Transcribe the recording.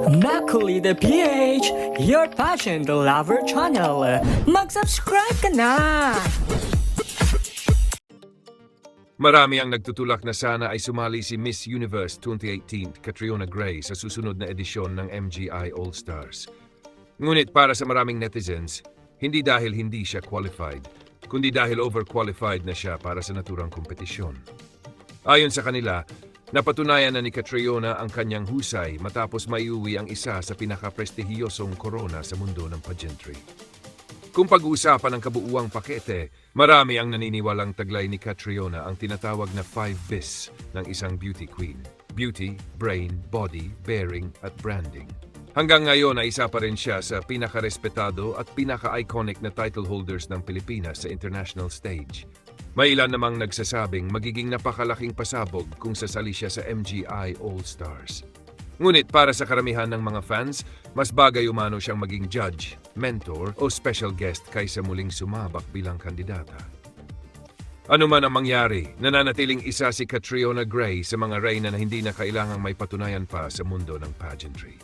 Macaulay PH, your passion the lover channel. Mag-subscribe ka na! Marami ang nagtutulak na sana ay sumali si Miss Universe 2018 Catriona Gray sa susunod na edisyon ng MGI All-Stars. Ngunit para sa maraming netizens, hindi dahil hindi siya qualified, kundi dahil overqualified na siya para sa naturang kompetisyon. Ayon sa kanila, napatunayan na ni Catriona ang kanyang husay matapos maiuwi ang isa sa pinaka-prestihiyosong korona sa mundo ng pageantry. Kung pag-uusapan ang kabuuang pakete, marami ang naniniwalang taglay ni Catriona ang tinatawag na 5 Bs ng isang beauty queen: beauty, brain, body, bearing at branding. Hanggang ngayon ay isa pa rin siya sa pinaka-respetado at pinaka-iconic na title holders ng Pilipinas sa international stage. May ilan namang nagsasabing magiging napakalaking pasabog kung sasali siya sa MGI All-Stars. Ngunit para sa karamihan ng mga fans, mas bagay umano siyang maging judge, mentor o special guest kaysa muling sumabak bilang kandidata. Ano man ang mangyari, nananatiling isa si Catriona Gray sa mga reyna na hindi na kailangang may patunayan pa sa mundo ng pageantry.